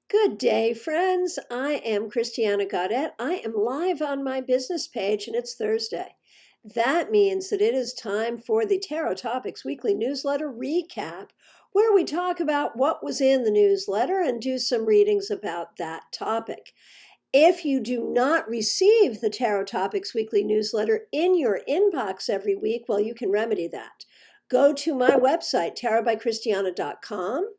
Good day, friends. I am Christiana Gaudet. I am live on my business page, and it's Thursday. That means that it is time for the Tarot Topics Weekly Newsletter Recap, where we talk about what was in the newsletter and do some readings about that topic. If you do not receive the Tarot Topics Weekly Newsletter in your inbox every week, well, you can remedy that. Go to my website, tarotbychristiana.com.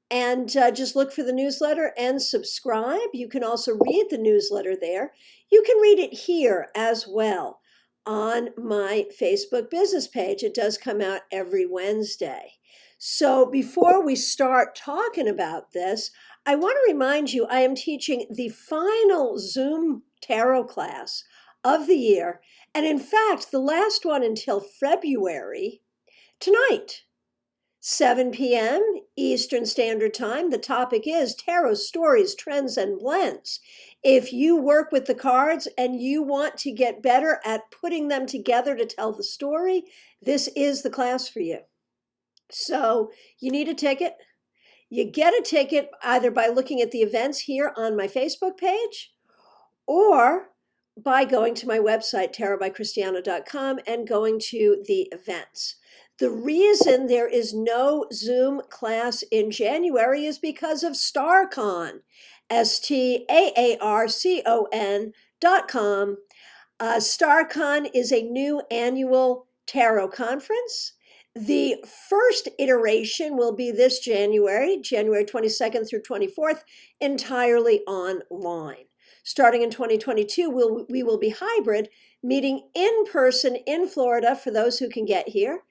And just look for the newsletter and subscribe. You can also read the newsletter there. You can read it here as well on my Facebook business page. It does come out every Wednesday. So before we start talking about this, I want to remind you I am teaching the final Zoom tarot class of the year. And in fact, the last one until February, tonight. 7 p.m. Eastern Standard Time. The topic is Tarot Stories, Trends, and Blends. If you work with the cards and you want to get better at putting them together to tell the story, this is the class for you. So you need a ticket. You get a ticket either by looking at the events here on my Facebook page or by going to my website, tarotbychristiana.com, and going to the events. The reason there is no Zoom class in January is because of StarCon, STAARCON.com. StarCon is a new annual tarot conference. The first iteration will be this January 22nd through 24th, entirely online. Starting in 2022, we will be hybrid, meeting in person in Florida for those who can get here.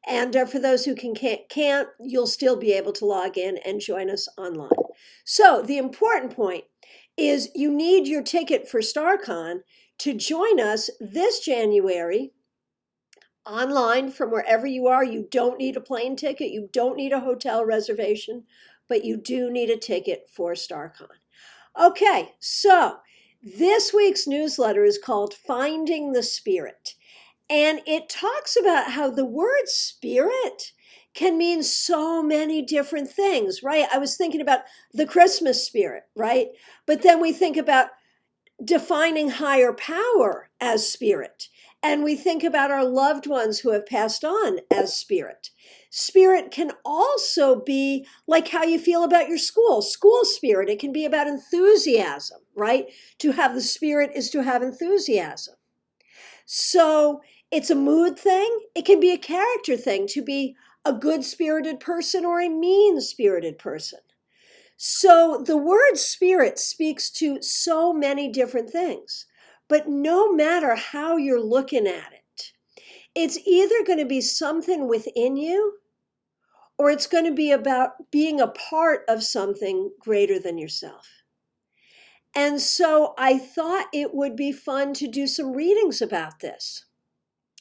And for those who can't, you'll still be able to log in and join us online. So the important point is you need your ticket for StarCon to join us this January online from wherever you are. You don't need a plane ticket. You don't need a hotel reservation, but you do need a ticket for StarCon. Okay, so this week's newsletter is called Finding the Spirit. And it talks about how the word spirit can mean so many different things, right? I was thinking about the Christmas spirit, right? But then we think about defining higher power as spirit. And we think about our loved ones who have passed on as spirit. Spirit can also be like how you feel about your school spirit. It can be about enthusiasm, right? To have the spirit is to have enthusiasm. So it's a mood thing. It can be a character thing, to be a good-spirited person or a mean-spirited person. So the word spirit speaks to so many different things. But no matter how you're looking at it, it's either going to be something within you or it's going to be about being a part of something greater than yourself. And so I thought it would be fun to do some readings about this.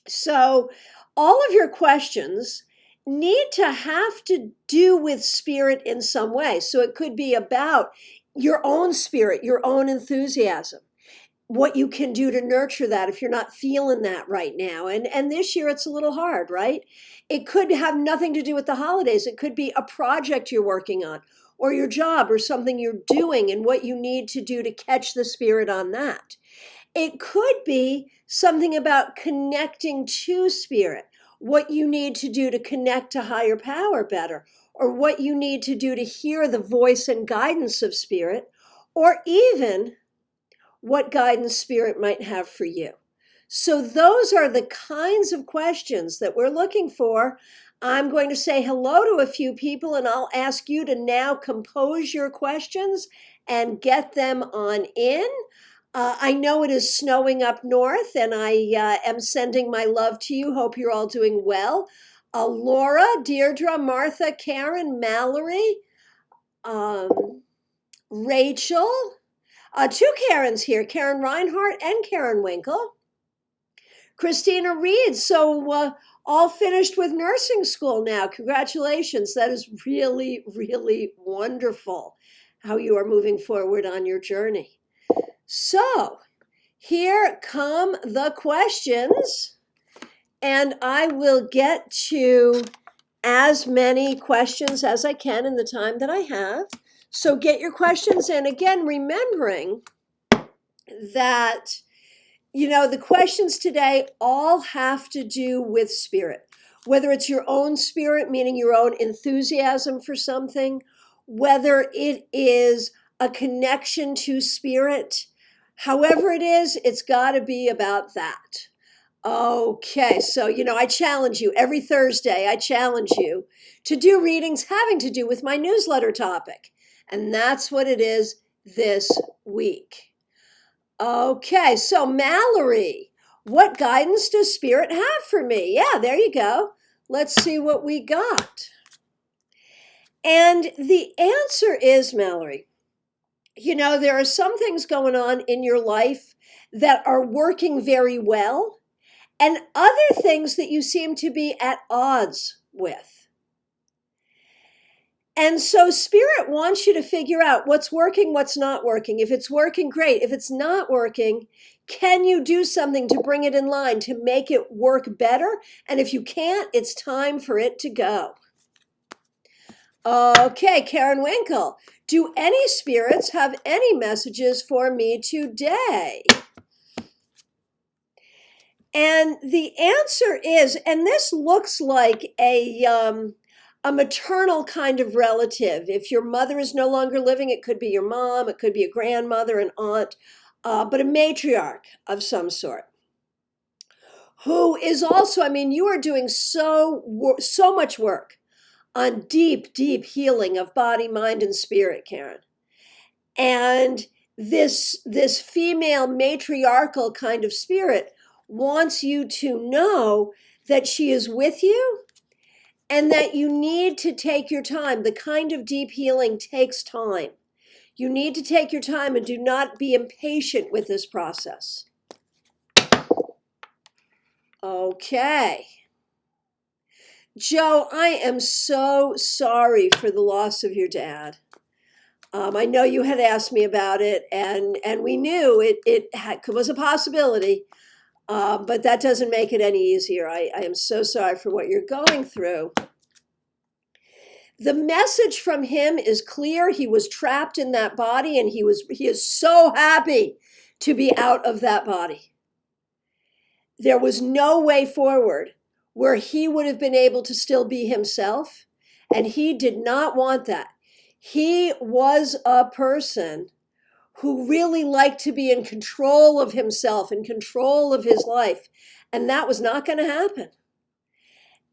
So all of your questions need to have to do with spirit in some way. So it could be about your own spirit, your own enthusiasm, what you can do to nurture that if you're not feeling that right now. And this year it's a little hard, right? It could have nothing to do with the holidays. It could be a project you're working on or your job or something you're doing and what you need to do to catch the spirit on that. It could be something about connecting to spirit, what you need to do to connect to higher power better, or what you need to do to hear the voice and guidance of spirit, or even what guidance spirit might have for you. So those are the kinds of questions that we're looking for. I'm going to say hello to a few people, and I'll ask you to now compose your questions and get them on in. I know it is snowing up north, and I am sending my love to you. Hope you're all doing well. Laura, Deirdre, Martha, Karen, Mallory, Rachel, two Karens here, Karen Reinhardt and Karen Winkle. Christina Reed, so all finished with nursing school now. Congratulations. That is really, really wonderful how you are moving forward on your journey. So here come the questions, and I will get to as many questions as I can in the time that I have. So get your questions in. Again, remembering that, the questions today all have to do with spirit. Whether it's your own spirit, meaning your own enthusiasm for something, whether it is a connection to spirit, however it is, it's got to be about that. Okay, so, I challenge you every Thursday, I challenge you to do readings having to do with my newsletter topic. And that's what it is this week. Okay, so Mallory, what guidance does Spirit have for me? Yeah, there you go. Let's see what we got. And the answer is, Mallory, there are some things going on in your life that are working very well, and other things that you seem to be at odds with. And so Spirit wants you to figure out what's working, what's not working. If it's working, great. If it's not working, can you do something to bring it in line, to make it work better? And if you can't, it's time for it to go. Okay, Karen Winkle, do any spirits have any messages for me today? And the answer is, and this looks like a maternal kind of relative. If your mother is no longer living, it could be your mom, it could be a grandmother, an aunt, but a matriarch of some sort. Who is also, you are doing so much work on deep, deep healing of body, mind, and spirit, Karen. And this female matriarchal kind of spirit wants you to know that she is with you and that you need to take your time. The kind of deep healing takes time. You need to take your time and do not be impatient with this process. Okay. Joe, I am so sorry for the loss of your dad. I know you had asked me about it, and we knew it was a possibility, but that doesn't make it any easier. I am so sorry for what you're going through. The message from him is clear. He was trapped in that body, and he is so happy to be out of that body. There was no way forward where he would have been able to still be himself, and he did not want that. He was a person who really liked to be in control of himself, in control of his life, and that was not going to happen.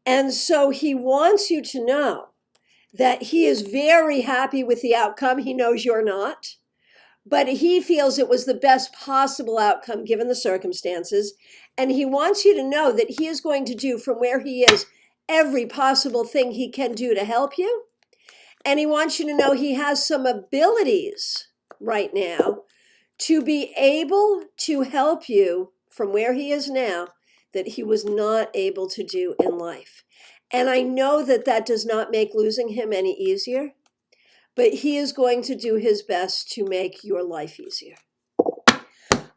And so he wants you to know that he is very happy with the outcome. He knows you're not, but he feels it was the best possible outcome given the circumstances. And he wants you to know that he is going to do from where he is every possible thing he can do to help you. And he wants you to know he has some abilities right now to be able to help you from where he is now that he was not able to do in life. And I know that that does not make losing him any easier, but he is going to do his best to make your life easier.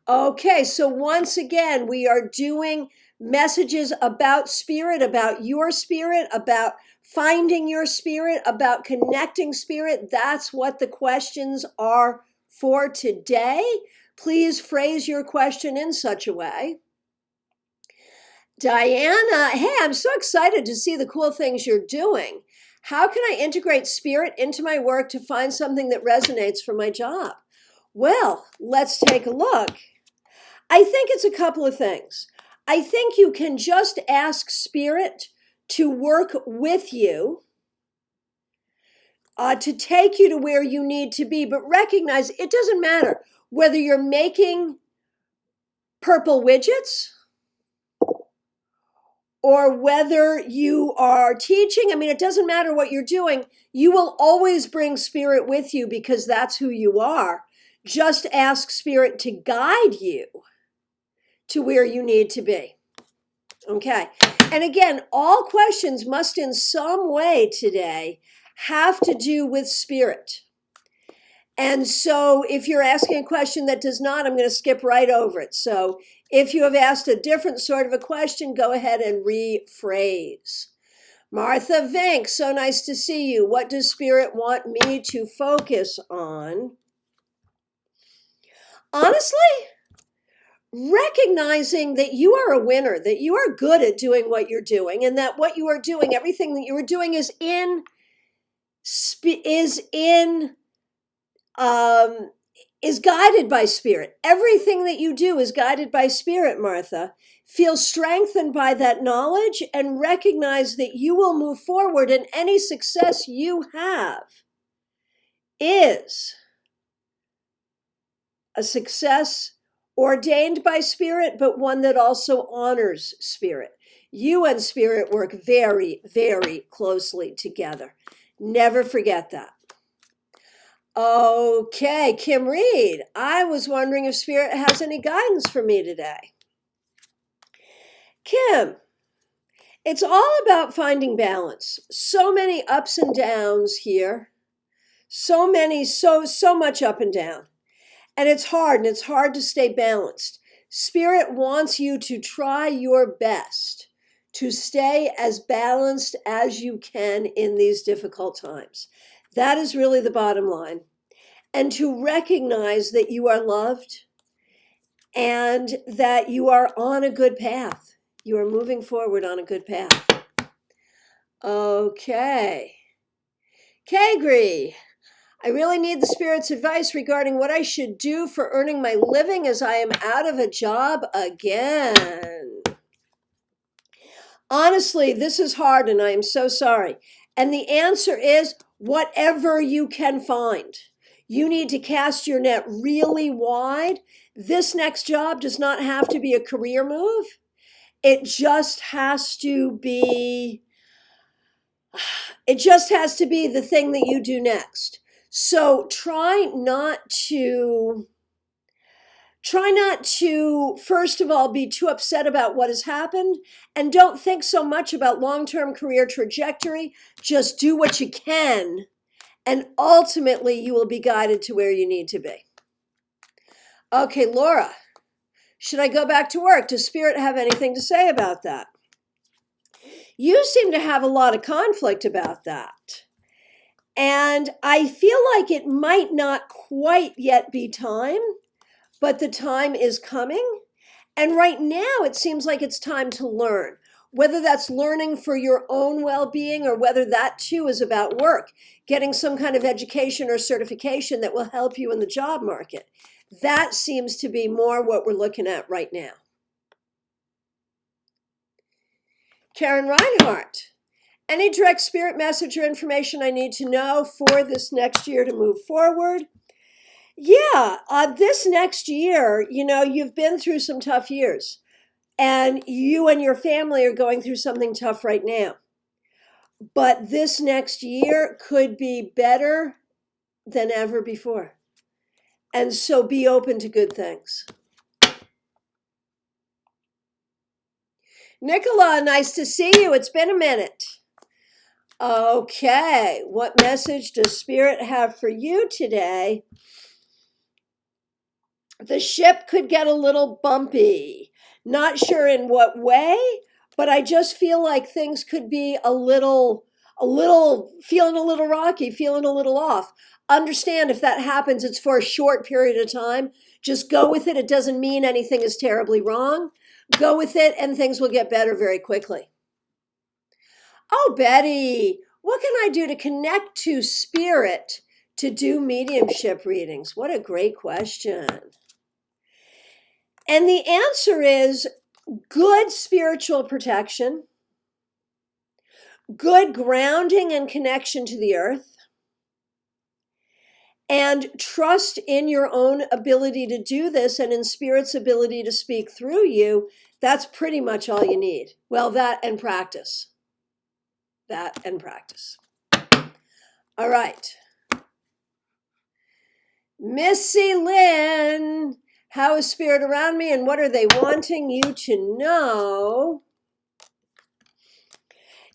Okay, so once again, we are doing messages about spirit, about your spirit, about finding your spirit, about connecting spirit. That's what the questions are for today. Please phrase your question in such a way. Diana, hey, I'm so excited to see the cool things you're doing. How can I integrate spirit into my work to find something that resonates for my job? Well, let's take a look. I think it's a couple of things. I think you can just ask spirit to work with you, to take you to where you need to be, but recognize it doesn't matter whether you're making purple widgets or whether you are teaching. It doesn't matter what you're doing. You will always bring spirit with you because that's who you are. Just ask spirit to guide you to where you need to be. Okay. And again, all questions must in some way today have to do with spirit. And so if you're asking a question that does not, I'm going to skip right over it. So if you have asked a different sort of a question, go ahead and rephrase. Martha Vink, so nice to see you. What does Spirit want me to focus on? Honestly, recognizing that you are a winner, that you are good at doing what you're doing, and that what you are doing, everything that you are doing um, is guided by Spirit. Everything that you do is guided by Spirit, Martha. Feel strengthened by that knowledge and recognize that you will move forward, and any success you have is a success ordained by Spirit, but one that also honors Spirit. You and Spirit work very, very closely together. Never forget that. Okay, Kim Reed, I was wondering if Spirit has any guidance for me today. Kim, it's all about finding balance. So many ups and downs here. So much up and down. And it's hard to stay balanced. Spirit wants you to try your best to stay as balanced as you can in these difficult times. That is really the bottom line. And to recognize that you are loved and that you are on a good path. You are moving forward on a good path. Okay. Kagri, I really need the Spirit's advice regarding what I should do for earning my living as I am out of a job again. Honestly, this is hard and I am so sorry. And the answer is whatever you can find. You need to cast your net really wide. This next job does not have to be a career move. It just has to be the thing that you do next. So try not to, first of all, be too upset about what has happened, and don't think so much about long-term career trajectory. Just do what you can, and ultimately you will be guided to where you need to be. Okay, Laura, should I go back to work? Does Spirit have anything to say about that? You seem to have a lot of conflict about that. And I feel like it might not quite yet be time, but the time is coming. And right now, it seems like it's time to learn, whether that's learning for your own well-being or whether that too is about work, getting some kind of education or certification that will help you in the job market. That seems to be more what we're looking at right now. Karen Reinhardt. Any direct Spirit message or information I need to know for this next year to move forward? Yeah, this next year, you've been through some tough years, and you and your family are going through something tough right now. But this next year could be better than ever before. And so be open to good things. Nicola, nice to see you. It's been a minute. Okay, what message does Spirit have for you today? The ship could get a little bumpy. Not sure in what way, but I just feel like things could be feeling a little rocky, feeling a little off. Understand if that happens, it's for a short period of time. Just go with it. It doesn't mean anything is terribly wrong. Go with it and things will get better very quickly. Oh, Betty, what can I do to connect to Spirit to do mediumship readings? What a great question. And the answer is good spiritual protection, good grounding and connection to the earth, and trust in your own ability to do this and in Spirit's ability to speak through you. That's pretty much all you need. Well, that and practice. All right. Missy Lynn, how is Spirit around me and what are they wanting you to know?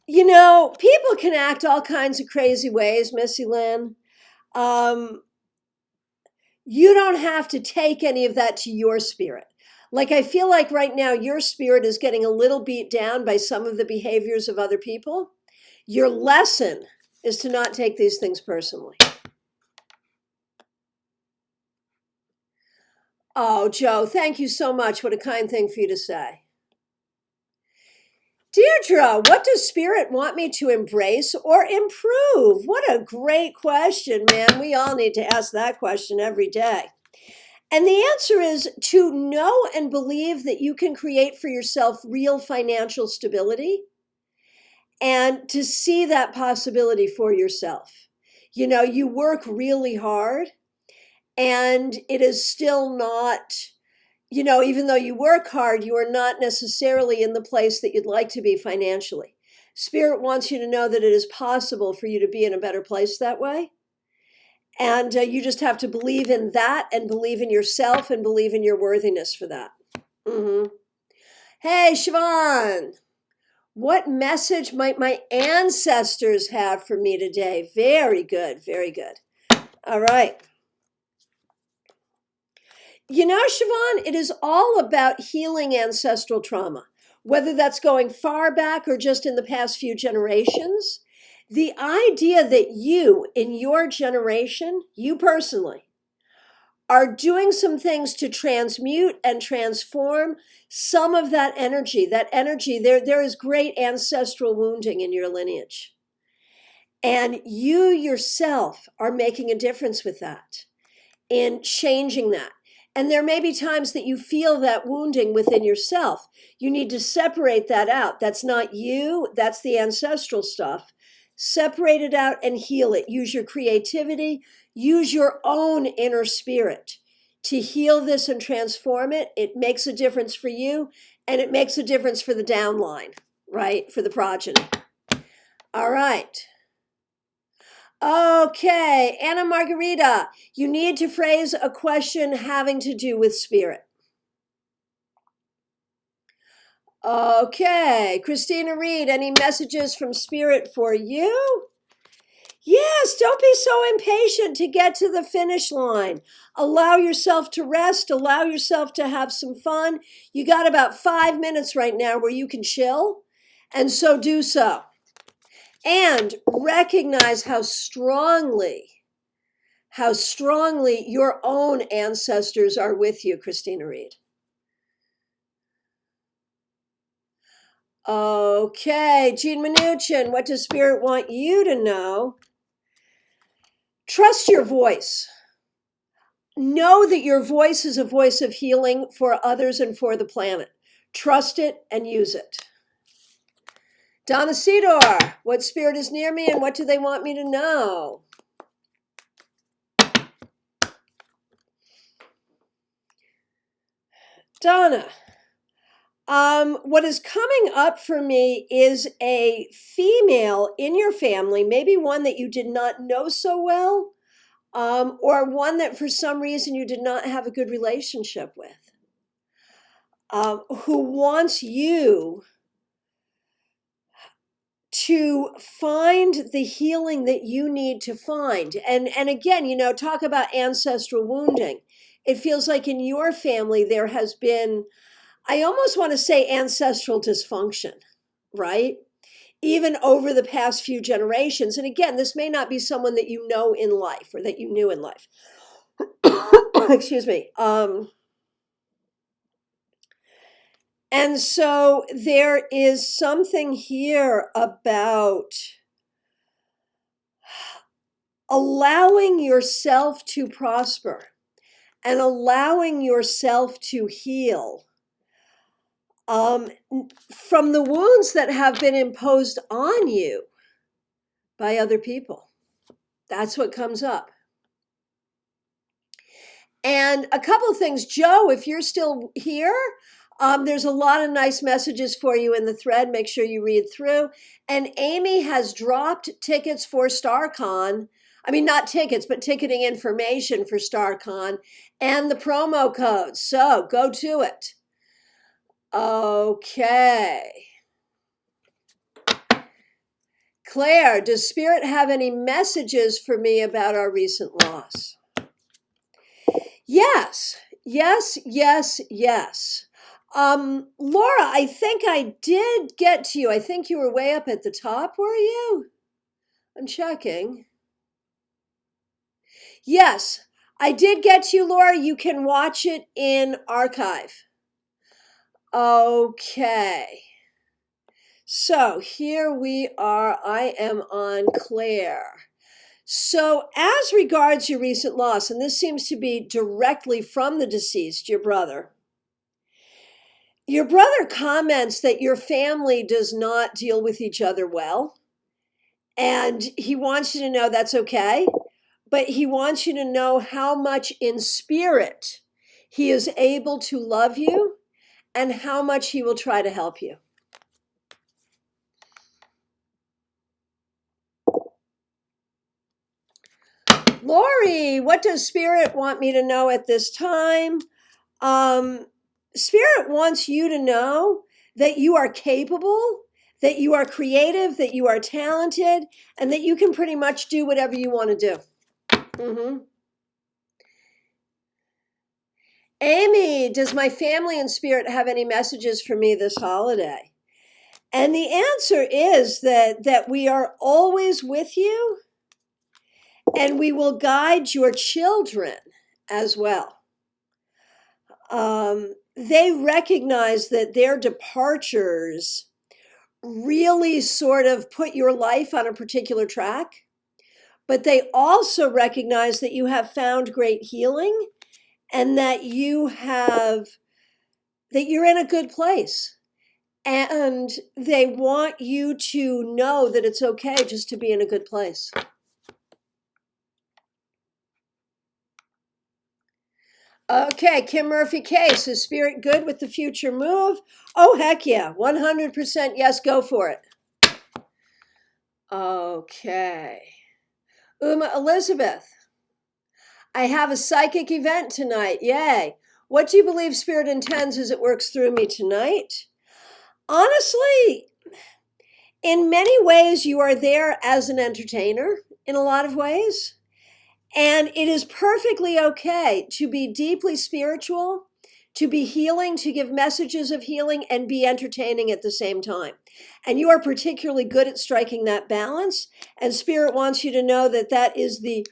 People can act all kinds of crazy ways, Missy Lynn. You don't have to take any of that to your spirit. Like, I feel like right now your spirit is getting a little beat down by some of the behaviors of other people. Your lesson is to not take these things personally. Oh, Joe, thank you so much. What a kind thing for you to say. Deirdre, what does Spirit want me to embrace or improve? What a great question, man. We all need to ask that question every day. And the answer is to know and believe that you can create for yourself real financial stability and to see that possibility for yourself. You know, you work really hard and it is still not, you know, even though you work hard, you are not necessarily in the place that you'd like to be financially. Spirit wants you to know that it is possible for you to be in a better place that way. And you just have to believe in that and believe in yourself and believe in your worthiness for that. Mm-hmm. Hey, Siobhan, what message might my ancestors have for me today? Very good, very good. All right. You know, Siobhan, it is all about healing ancestral trauma, whether that's going far back or just in the past few generations. The idea that you, in your generation, you personally, are doing some things to transmute and transform some of that energy. There is great ancestral wounding in your lineage. And you yourself are making a difference with that, in changing that. And there may be times that you feel that wounding within yourself. You need to separate that out. That's not you, that's the ancestral stuff. Separate it out and heal it. Use your creativity, use your own inner spirit to heal this and transform it. It makes a difference for you, and it makes a difference for the downline, right? For the progeny. All right. Okay, Anna Margarita, you need to phrase a question having to do with spirit. Okay, Christina Reed, any messages from spirit for you? Yes, don't be so impatient to get to the finish line. Allow yourself to rest, allow yourself to have some fun. You got about 5 minutes right now where you can chill, and so do so. And recognize how strongly your own ancestors are with you, Christina Reed. Okay, Jean Mnuchin, what does Spirit want you to know? Trust your voice. Know that your voice is a voice of healing for others and for the planet. Trust it and use it. Donna Sidor, what spirit is near me and what do they want me to know? Donna, what is coming up for me is a female in your family, maybe one that you did not know so well, or one that for some reason you did not have a good relationship with, who wants you to find the healing that you need to find. And again, you know, talk about ancestral wounding. It feels like in your family there has been, I almost want to say, ancestral dysfunction, right? Even over the past few generations. And again, this may not be someone that you know in life or that you knew in life. Excuse me. And so there is something here about allowing yourself to prosper and allowing yourself to heal from the wounds that have been imposed on you by other people. That's what comes up. And a couple of things, Joe, if you're still here, there's a lot of nice messages for you in the thread. Make sure you read through. And Amy has dropped tickets for StarCon. I mean, not tickets, but ticketing information for StarCon and the promo code. So go to it. Okay. Claire, does Spirit have any messages for me about our recent loss? Yes, yes, yes, yes. Laura, I think I did get to you. I think you were way up at the top, were you? I'm checking. Yes, I did get to you, Laura. You can watch it in archive. Okay. So here we are. I am on Claire. So, as regards your recent loss, and this seems to be directly from the deceased, your brother comments that your family does not deal with each other well, and he wants you to know that's okay, but he wants you to know how much in spirit he is able to love you and how much he will try to help you. Lori, what does Spirit want me to know at this time? Um, Spirit wants you to know that you are capable, that you are creative, that you are talented, and that you can pretty much do whatever you want to do. Mm-hmm. Amy, does my family and Spirit have any messages for me this holiday? And the answer is that we are always with you, and we will guide your children as well. They recognize that their departures really sort of put your life on a particular track, but they also recognize that you have found great healing and that you're in a good place. And they want you to know that it's okay just to be in a good place. Okay, Kim Murphy Case, is Spirit good with the future move? Oh, heck yeah, 100% yes, go for it. Okay. Uma Elizabeth, I have a psychic event tonight. Yay. What do you believe Spirit intends as it works through me tonight? Honestly, in many ways, you are there as an entertainer in a lot of ways. And it is perfectly okay to be deeply spiritual, to be healing, to give messages of healing, and be entertaining at the same time. And you are particularly good at striking that balance. And Spirit wants you to know that that is the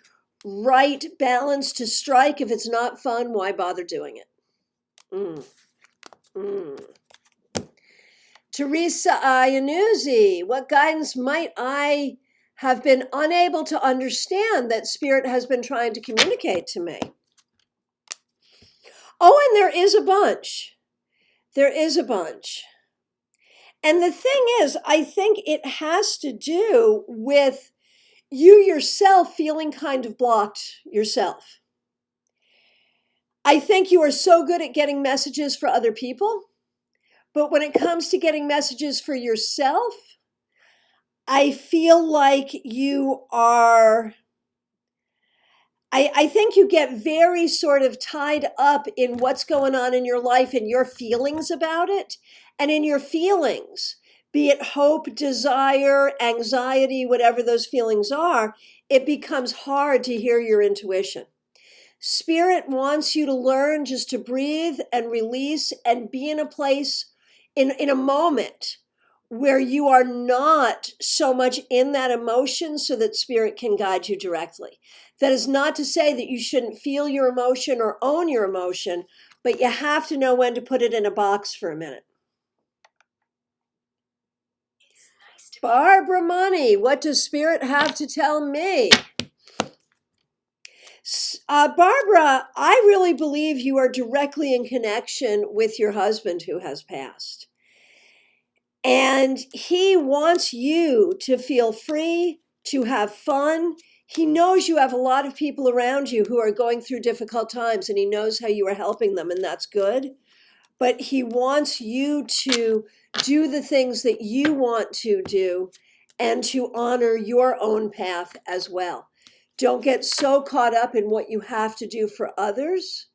right balance to strike. If it's not fun, why bother doing it? Mm. Mm. Teresa Iannuzzi, what guidance might I have been unable to understand that Spirit has been trying to communicate to me? Oh, and there is a bunch. There is a bunch. And the thing is, I think it has to do with you yourself feeling kind of blocked yourself. I think you are so good at getting messages for other people, but when it comes to getting messages for yourself, I feel like you are, I think you get very sort of tied up in what's going on in your life and your feelings about it. And in your feelings, be it hope, desire, anxiety, whatever those feelings are, it becomes hard to hear your intuition. Spirit wants you to learn just to breathe and release and be in a place, in a moment where you are not so much in that emotion so that Spirit can guide you directly. That is not to say that you shouldn't feel your emotion or own your emotion, but you have to know when to put it in a box for a minute. Barbara Money, what does Spirit have to tell me? Barbara, I really believe you are directly in connection with your husband who has passed. And he wants you to feel free, to have fun. He knows you have a lot of people around you who are going through difficult times, and he knows how you are helping them, and that's good. But he wants you to do the things that you want to do and to honor your own path as well. Don't get so caught up in what you have to do for others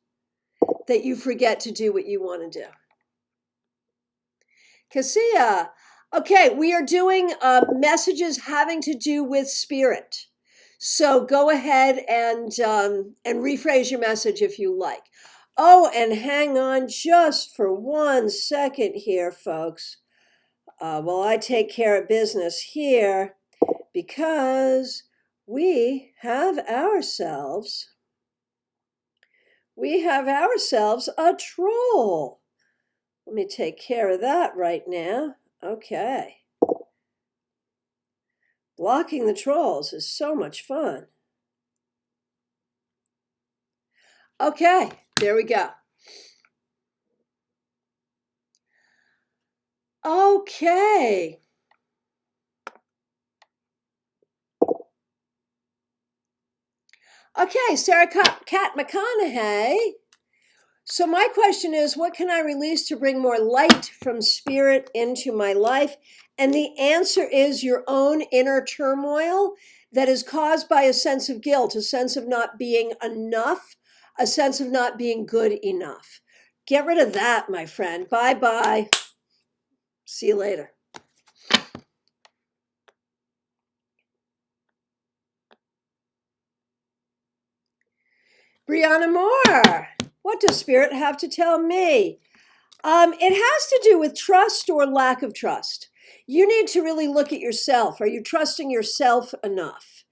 that you forget to do what you want to do. Cassia, okay, we are doing messages having to do with Spirit. So go ahead and rephrase your message if you like. Oh, and hang on just for 1 second here, folks. While I take care of business here, because we have ourselves a troll. Let me take care of that right now. Okay. Blocking the trolls is so much fun. Okay, there we go. Okay. Okay, Sarah Cat McConaughey. So my question is, what can I release to bring more light from spirit into my life? And the answer is your own inner turmoil that is caused by a sense of guilt, a sense of not being enough, a sense of not being good enough. Get rid of that, my friend. Bye-bye. See you later. Brianna Moore, what does spirit have to tell me? It has to do with trust or lack of trust. You need to really look at yourself. Are you trusting yourself enough?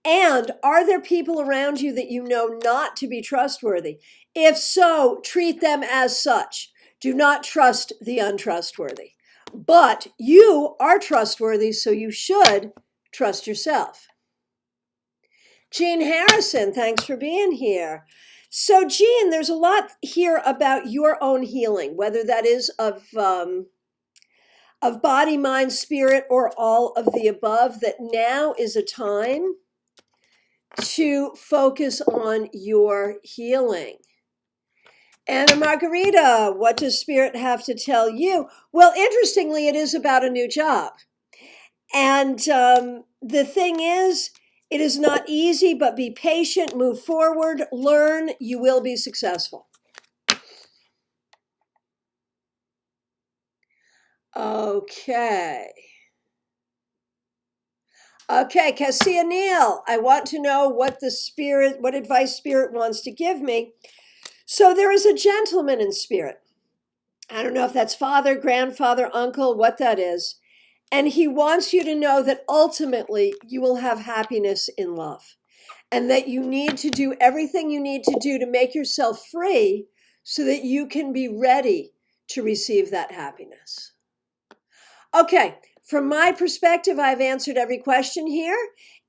And are there people around you that you know not to be trustworthy? If so, treat them as such. Do not trust the untrustworthy. But you are trustworthy, so you should trust yourself. Jean Harrison, thanks for being here. So, Jean, there's a lot here about your own healing, whether that is of body, mind, spirit, or all of the above, that now is a time to focus on your healing. Anna Margarita, what does spirit have to tell you? Well, interestingly, it is about a new job. And the thing is, it is not easy, but be patient, move forward, learn, you will be successful. Okay. Okay, Cassia Neal, I want to know what advice spirit wants to give me. So there is a gentleman in spirit. I don't know if that's father, grandfather, uncle, what that is. And he wants you to know that ultimately you will have happiness in love, and that you need to do everything you need to do to make yourself free so that you can be ready to receive that happiness. Okay, from my perspective, I've answered every question here.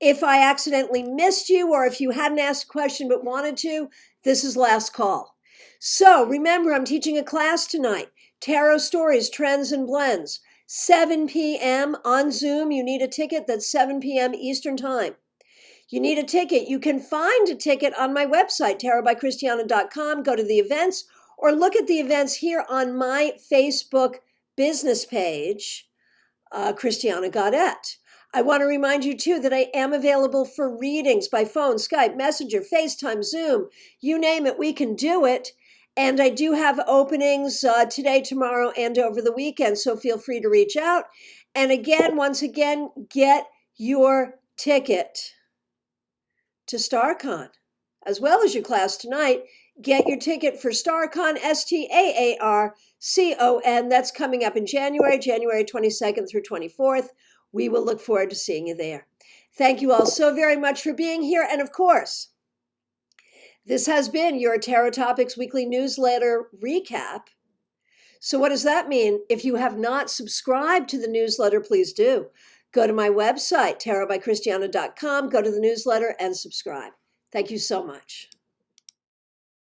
If I accidentally missed you, or if you hadn't asked a question but wanted to, this is last call. So remember, I'm teaching a class tonight, Tarot Stories, Trends and Blends, 7 p.m. on Zoom. You need a ticket. That's 7 p.m. Eastern Time. You need a ticket. You can find a ticket on my website, tarotbychristiana.com. Go to the events or look at the events here on my Facebook business page, Christiana Gaudet. I want to remind you, too, that I am available for readings by phone, Skype, Messenger, FaceTime, Zoom. You name it, we can do it. And I do have openings today, tomorrow, and over the weekend, so feel free to reach out. And again, once again, get your ticket to StarCon, as well as your class tonight. Get your ticket for StarCon, STAARCON. That's coming up in January 22nd through 24th. We will look forward to seeing you there. Thank you all so very much for being here. And of course, this has been your Tarot Topics Weekly Newsletter recap. So what does that mean? If you have not subscribed to the newsletter, please do. Go to my website, tarotbychristiana.com, go to the newsletter and subscribe. Thank you so much.